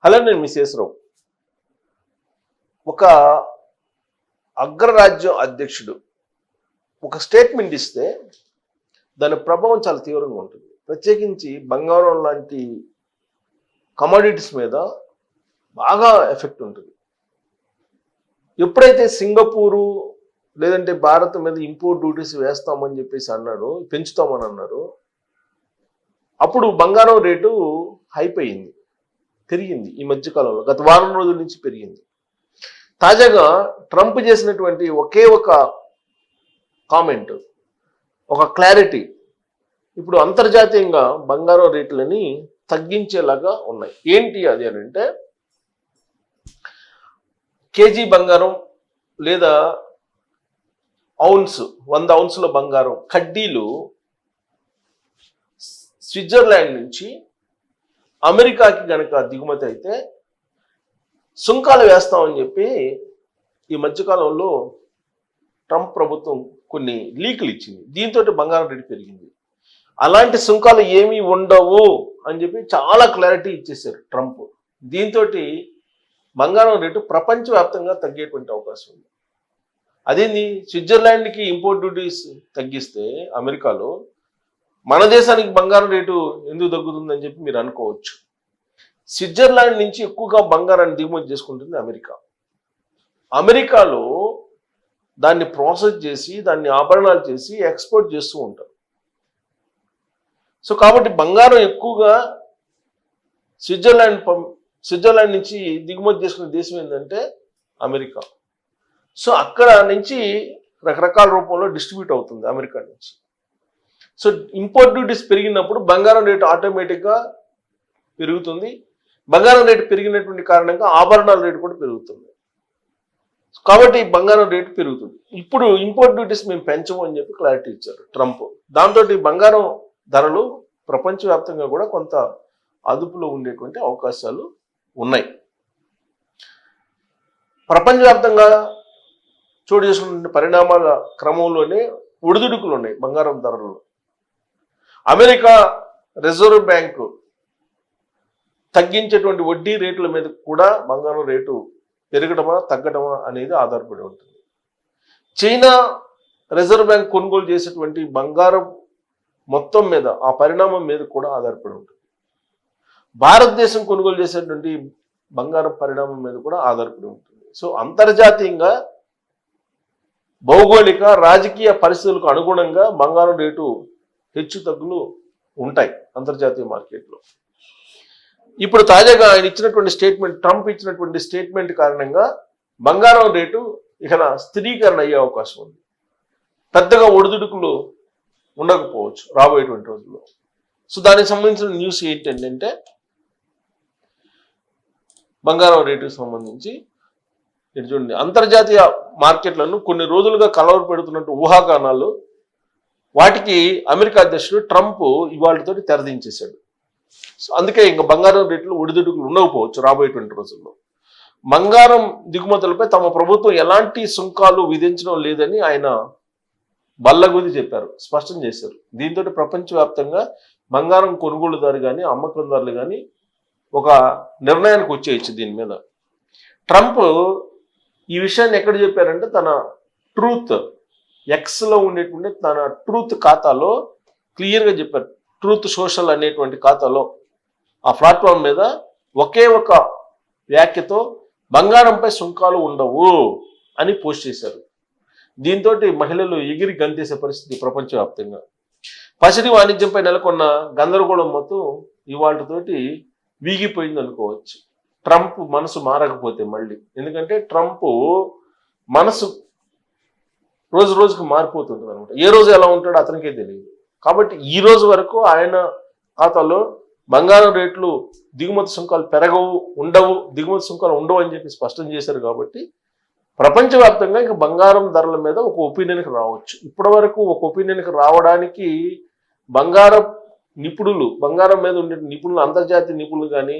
Hello, నేను miss రావు. ఒక అగ్రరాజ్యం అధ్యక్షుడు ఒక స్టేట్మెంట్ ఇస్తే దాని ప్రభావం చాలా తీవ్రంగా ఉంటుంది. ప్రత్యేకించి బంగారం లాంటి కమోడిటీస్ మీద బాగా ఎఫెక్ట్ ఉంటుంది. ఎప్పుడైతే సింగపూరు లేదంటే భారత్ మీద ఇంపోర్ట్ డ్యూటీస్ వేస్తామని చెప్పేసి అన్నాడు, పెంచుతామని అన్నారు, అప్పుడు బంగారం రేటు హైప్ అయింది, పెరిగింది. ఈ మధ్యకాలంలో గత వారం రోజుల నుంచి పెరిగింది. తాజాగా ట్రంప్ చేసినటువంటి ఒకే ఒక కామెంట్, ఒక క్లారిటీ ఇప్పుడు అంతర్జాతీయంగా బంగారం రేట్లని తగ్గించేలాగా ఉన్నాయి. ఏంటి అది అని అంటే, కేజీ బంగారం లేదా ఔన్స్ 100 ఔన్సుల బంగారం కడ్డీలు స్విట్జర్లాండ్ నుంచి అమెరికాకి గనక దిగుమతి అయితే సుంకాలు వేస్తామని చెప్పి ఈ మధ్యకాలంలో ట్రంప్ ప్రభుత్వం కొన్ని లీకులు ఇచ్చింది. దీంతో బంగారం రేటు పెరిగింది. అలాంటి సుంకాలు ఏమీ ఉండవు అని చెప్పి చాలా క్లారిటీ ఇచ్చేసారు ట్రంప్. దీంతో బంగారం రేటు ప్రపంచవ్యాప్తంగా తగ్గేటువంటి అవకాశం ఉంది. అదేంది, స్విట్జర్లాండ్కి ఇంపోర్ట్ డ్యూటీస్ తగ్గిస్తే అమెరికాలో మన దేశానికి బంగారం రేటు ఎందుకు తగ్గుతుందని చెప్పి మీరు అనుకోవచ్చు. స్విట్జర్లాండ్ నుంచి ఎక్కువగా బంగారాన్ని దిగుమతి చేసుకుంటుంది అమెరికా. అమెరికాలో దాన్ని ప్రాసెస్ చేసి దాన్ని ఆభరణాలు చేసి ఎక్స్పోర్ట్ చేస్తూ ఉంటారు. సో కాబట్టి బంగారం ఎక్కువగా స్విట్జర్లాండ్ నుంచి దిగుమతి చేసుకునే దేశం ఏంటంటే అమెరికా. సో అక్కడ నుంచి రకరకాల రూపంలో డిస్ట్రిబ్యూట్ అవుతుంది అమెరికా నుంచి. సో ఇంపోర్ట్ డ్యూటీస్ పెరిగినప్పుడు బంగారం రేటు ఆటోమేటిక్గా పెరుగుతుంది. బంగారం రేటు పెరిగినటువంటి కారణంగా ఆభరణాల రేటు కూడా పెరుగుతుంది. కాబట్టి బంగారం రేటు పెరుగుతుంది. ఇప్పుడు ఇంపోర్ట్ డ్యూటీస్ మేము పెంచము అని చెప్పి క్లారిటీ ఇచ్చారు ట్రంప్. దాంతో బంగారం ధరలు ప్రపంచవ్యాప్తంగా కూడా కొంత అదుపులో ఉండేటువంటి అవకాశాలు ఉన్నాయి. ప్రపంచవ్యాప్తంగా చోటు చేసుకున్న పరిణామాల క్రమంలోనే ఒడిదుడుకులు ఉన్నాయి బంగారం ధరలు. అమెరికా రిజర్వ్ బ్యాంకు తగ్గించేటువంటి వడ్డీ రేట్ల మీద కూడా బంగారం రేటు పెరగడమా తగ్గడమా అనేది ఆధారపడి ఉంటుంది. చైనా రిజర్వ్ బ్యాంక్ కొనుగోలు చేసేటువంటి బంగారం మొత్తం మీద, ఆ పరిణామం మీద కూడా ఆధారపడి ఉంటుంది. భారతదేశం కొనుగోలు చేసేటువంటి బంగారం పరిణామం మీద కూడా ఆధారపడి ఉంటుంది. సో అంతర్జాతీయంగా భౌగోళిక రాజకీయ పరిస్థితులకు అనుగుణంగా బంగారం రేటు హెచ్చు తగ్గులు ఉంటాయి అంతర్జాతీయ మార్కెట్లో. ఇప్పుడు తాజాగా ఆయన ఇచ్చినటువంటి స్టేట్మెంట్, ట్రంప్ ఇచ్చినటువంటి స్టేట్మెంట్ కారణంగా బంగారం రేటు ఇక స్థిరీకరణ అయ్యే అవకాశం ఉంది. పెద్దగా ఒడిదుడుకులు ఉండకపోవచ్చు రాబోయేటువంటి రోజుల్లో. సో దానికి సంబంధించిన న్యూస్ ఏంటంటే, బంగారం రేటుకు సంబంధించి ఇటు చూడండి, అంతర్జాతీయ మార్కెట్లను కొన్ని రోజులుగా కలవర పెడుతున్నట్టు ఊహాగానాలు, వాటికి అమెరికా అధ్యక్షుడు ట్రంప్ ఇవాళతో తెరదించేశాడు. సో అందుకే ఇంకా బంగారం రేట్లు ఒడిదుడుకులు ఉండకపోవచ్చు రాబోయేటువంటి రోజుల్లో. బంగారం దిగుమతులపై తమ ప్రభుత్వం ఎలాంటి సుంకాలు విధించడం లేదని ఆయన బల్లగుద్ది చెప్పారు, స్పష్టం చేశారు. దీంతో ప్రపంచవ్యాప్తంగా బంగారం కొనుగోలుదారు కానీ అమ్మకందారులు కానీ ఒక నిర్ణయానికి వచ్చేయచ్చు దీని మీద. ట్రంప్ ఈ విషయాన్ని ఎక్కడ చెప్పారంటే, తన ట్రూత్ ఎక్స్లో ఉండేటువంటి తన ట్రూత్ ఖాతాలో క్లియర్గా చెప్పారు. ట్రూత్ సోషల్ అనేటువంటి ఖాతాలో, ఆ ప్లాట్ఫామ్ మీద ఒకే ఒక వ్యాఖ్యతో బంగారంపై సుంకాలు ఉండవు అని పోస్ట్ చేశారు. దీంతో మహిళలు ఎగిరి గంతేసే పరిస్థితి ప్రపంచవ్యాప్తంగా. పసిడి వాణిజ్యంపై నెలకొన్న గందరగోళం మొత్తం ఇవాళతోటి వీగిపోయింది అనుకోవచ్చు, ట్రంప్ మనసు మారకపోతే మళ్ళీ. ఎందుకంటే ట్రంప్ మనసు రోజు రోజుకు మారిపోతుంటుంది అనమాట. ఏ రోజు ఎలా ఉంటాడో అతనికే తెలియదు. కాబట్టి ఈ రోజు వరకు ఆయన ఖాతాలో బంగారం రేట్లు దిగుమతి సుంకాలు దిగుమతి సుంకాలు ఉండవు అని చెప్పి స్పష్టం చేశారు. కాబట్టి ప్రపంచవ్యాప్తంగా ఇంకా బంగారం ధరల మీద ఒక ఒపీనియన్కి రావచ్చు. ఇప్పటి వరకు ఒక ఒపీనియన్కి రావడానికి బంగారం మీద ఉండే నిపుణులు, అంతర్జాతీయ నిపుణులు కానీ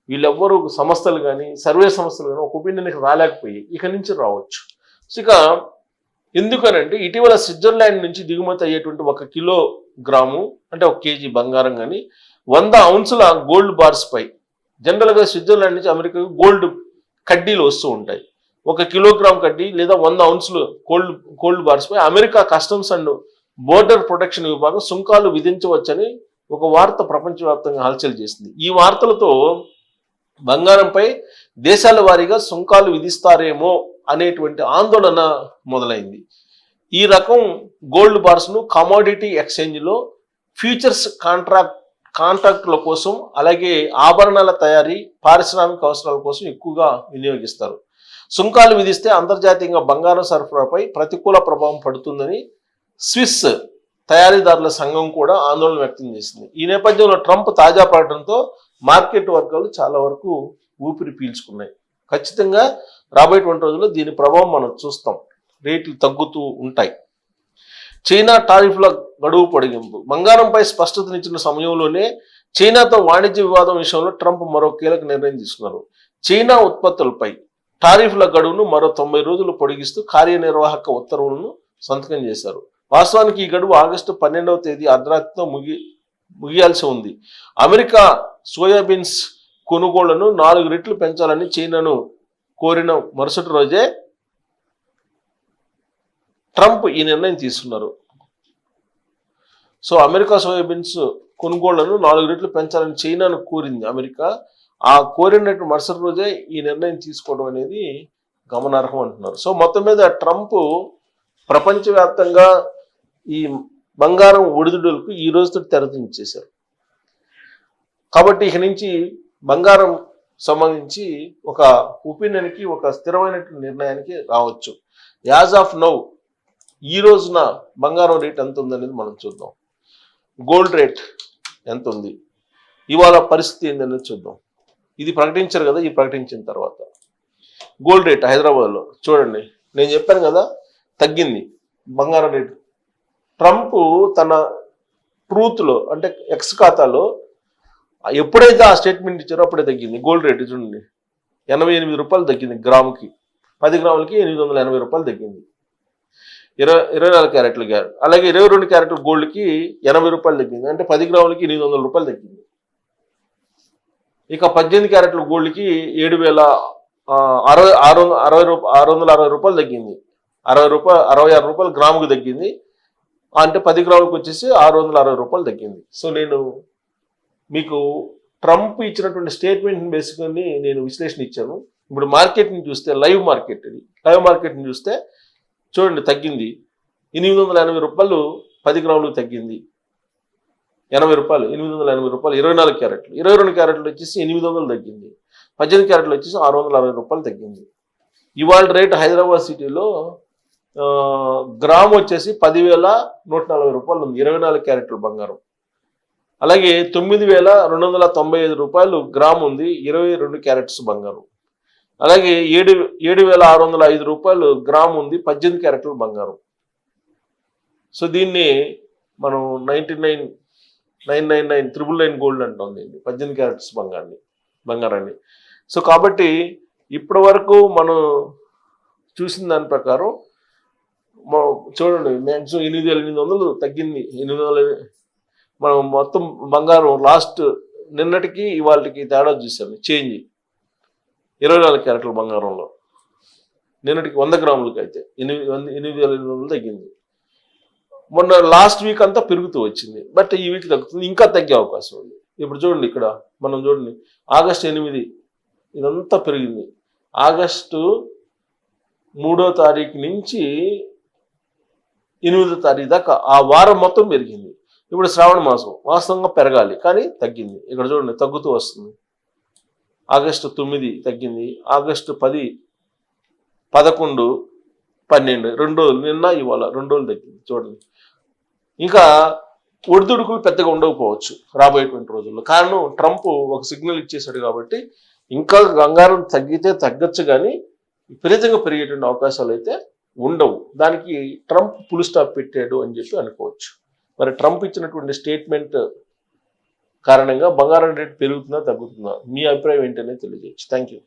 వీళ్ళెవ్వరూ సంస్థలు కానీ సర్వే సంస్థలు కానీ ఒక ఒపీనియన్కి రాలేకపోయి ఇక నుంచి రావచ్చు. సో ఇక ఎందుకనంటే, ఇటీవల స్విట్జర్లాండ్ నుంచి దిగుమతి అయ్యేటువంటి 1 కిలోగ్రాము అంటే 1 కేజీ బంగారం కానీ 100 ఔన్సుల గోల్డ్ బార్స్ పై జనరల్గా స్విట్జర్లాండ్ నుంచి అమెరికాకు గోల్డ్ కడ్డీలు వస్తూ ఉంటాయి. 1 కిలోగ్రామ్ కడ్డీ లేదా 100 ఔన్సులు గోల్డ్ బార్స్ పై America customs and border protection విభాగం సుంకాలు విధించవచ్చని ఒక వార్త ప్రపంచవ్యాప్తంగా హల్చల్ చేసింది. ఈ వార్తలతో బంగారంపై దేశాల వారీగా సుంకాలు విధిస్తారేమో అనేటువంటి ఆందోళన మొదలైంది. ఈ రకం గోల్డ్ బార్స్ను కమోడిటీ ఎక్స్చేంజ్లో ఫ్యూచర్స్ కాంట్రాక్టుల కోసం, అలాగే ఆభరణాల తయారీ, పారిశ్రామిక అవసరాల కోసం ఎక్కువగా వినియోగిస్తారు. సుంకాలు విధిస్తే అంతర్జాతీయంగా బంగారం సరఫరాపై ప్రతికూల ప్రభావం పడుతుందని స్విస్ తయారీదారుల సంఘం కూడా ఆందోళన వ్యక్తం చేసింది. ఈ నేపథ్యంలో ట్రంప్ తాజా ప్రకటనతో మార్కెట్ వర్గాలు చాలా వరకు ఊపిరి పీల్చుకున్నాయి. ఖచ్చితంగా రాబోయేటువంటి రోజుల్లో దీని ప్రభావం మనం చూస్తాం. రేట్లు తగ్గుతూ ఉంటాయి. చైనా టారిఫ్ల గడువు పొడిగింపు. బంగారంపై స్పష్టతనిచ్చిన సమయంలోనే చైనాతో వాణిజ్య వివాదం విషయంలో ట్రంప్ మరో కీలక నిర్ణయం తీసుకున్నారు. చైనా ఉత్పత్తులపై టారిఫ్ల గడువును మరో 90 రోజులు పొడిగిస్తూ కార్యనిర్వాహక ఉత్తర్వులను సంతకం చేశారు. వాస్తవానికి ఈ గడువు ఆగస్టు 12వ తేదీ అర్ధరాత్రితో ముగియాల్సి ఉంది. అమెరికా సోయాబీన్స్ కొనుగోళ్లను 4 రెట్లు పెంచాలని చైనాను కోరిన మరుసటి రోజే ట్రంప్ ఈ నిర్ణయం తీసుకున్నారు. సో అమెరికా సోయాబీన్స్ కొనుగోళ్లను 4 రెట్లు పెంచాలని చైనాను కోరింది అమెరికా. ఆ కోరినట్టు మరుసటి రోజే ఈ నిర్ణయం తీసుకోవడం అనేది గమనార్హం అంటున్నారు. సో మొత్తం మీద ట్రంప్ ప్రపంచవ్యాప్తంగా ఈ బంగారం ఒడిదుడులకు ఈ రోజుతో తెరదించేశారు. కాబట్టి ఇక నుంచి బంగారం సంబంధించి ఒక ఒపీనియన్కి, ఒక స్థిరమైన నిర్ణయానికి రావచ్చు. యాజ్ ఆఫ్ నౌ ఈ రోజున బంగారం రేట్ ఎంత ఉందనేది మనం చూద్దాం. గోల్డ్ రేట్ ఎంత ఉంది, ఇవాళ పరిస్థితి ఏందనేది చూద్దాం. ఇది ప్రకటించారు కదా, ఈ ప్రకటించిన తర్వాత గోల్డ్ రేట్ హైదరాబాద్లో చూడండి. నేను చెప్పాను కదా, తగ్గింది బంగారం రేటు. ట్రంప్ తన ట్రూత్లో అంటే ఎక్స్ ఖాతాలో ఎప్పుడైతే ఆ స్టేట్మెంట్ ఇచ్చారో అప్పుడే తగ్గింది గోల్డ్ రేటు. చూడండి, 88 రూపాయలు తగ్గింది గ్రాముకి. 10 గ్రాములకి 880 రూపాయలు తగ్గింది. 24 క్యారెట్ల గ్యారెట్, అలాగే 22 క్యారెట్ల గోల్డ్కి 80 రూపాయలు తగ్గింది. అంటే 10 గ్రాములకి 800 రూపాయలు తగ్గింది. ఇక 18 క్యారెట్ల గోల్డ్కి 660 రూపాయలు తగ్గింది. 66 రూపాయలు గ్రాముకు తగ్గింది. అంటే 10 గ్రాములకు వచ్చేసి 660 రూపాయలు తగ్గింది. సో నేను మీకు ట్రంప్ ఇచ్చినటువంటి స్టేట్మెంట్ని బేసుకొని నేను విశ్లేషణ ఇచ్చాను. ఇప్పుడు మార్కెట్ని చూస్తే లైవ్ మార్కెట్ని చూస్తే చూడండి, తగ్గింది 880 రూపాయలు 10 గ్రాములకు తగ్గింది. 80 రూపాయలు 880 రూపాయలు 24 క్యారెట్లు. 22 క్యారెట్లు వచ్చేసి 800 తగ్గింది. 18 క్యారెట్లు వచ్చేసి 660 రూపాయలు తగ్గింది. ఇవాళ రేటు హైదరాబాద్ సిటీలో గ్రామ్ వచ్చేసి 10,140 రూపాయలు ఉంది 24 క్యారెట్ల బంగారం. అలాగే 9,295 రూపాయలు గ్రామ్ ఉంది 22 క్యారెట్స్ బంగారం. అలాగే 7,605 రూపాయలు గ్రామ్ ఉంది 18 క్యారెట్ల బంగారం. సో దీన్ని మనం 99,999 గోల్డ్ అంటాం దీన్ని, 18 క్యారెట్స్ బంగారాన్ని. సో కాబట్టి ఇప్పటి వరకు మనం చూసిన దాని ప్రకారం చూడండి, మ్యాక్సిమం 8,800 తగ్గింది. 800 మనం మొత్తం బంగారం లాస్ట్ నిన్నటికి ఇవాళకి తేడా చూసాము. చేంజ్ 24 క్యారెట్ల బంగారంలో నిన్నటికి 100 గ్రాములకి అయితే 8,800 తగ్గింది. మొన్న లాస్ట్ వీక్ అంతా పెరుగుతూ వచ్చింది, బట్ ఈ వీక్ తగ్గుతుంది, ఇంకా తగ్గే అవకాశం ఉంది. ఇప్పుడు చూడండి, ఇక్కడ మనం చూడండి, ఆగస్టు 8 ఇదంతా పెరిగింది. ఆగస్టు 3వ తారీఖు నుంచి 8వ తారీఖు దాకా ఆ వారం మొత్తం పెరిగింది. ఇప్పుడు శ్రావణ మాసం వాస్తవంగా పెరగాలి, కానీ తగ్గింది. ఇక్కడ చూడండి, తగ్గుతూ వస్తుంది. ఆగస్టు 9 తగ్గింది. ఆగస్టు 10, 11, 12 2 రోజులు, నిన్న ఇవాళ 2 రోజులు తగ్గింది. చూడండి, ఇంకా ఒడిదుడుకులు పెద్దగా ఉండకపోవచ్చు రాబోయేటువంటి రోజుల్లో. కారణం ట్రంప్ ఒక సిగ్నల్ ఇచ్చేశాడు కాబట్టి ఇంకా బంగారం తగ్గితే తగ్గచ్చు, కానీ విపరీతంగా పెరిగేటువంటి అవకాశాలు అయితే ఉండవు. దానికి ట్రంప్ ఫుల్ స్టాప్ పెట్టాడు అని చెప్పి అనుకోవచ్చు. మరి ట్రంప్ ఇచ్చినటువంటి స్టేట్మెంట్ కారణంగా బంగారం రేటు పెరుగుతుందా తగ్గుతుందా, మీ అభిప్రాయం ఏంటనేది తెలియజేయచ్చు. Thank you.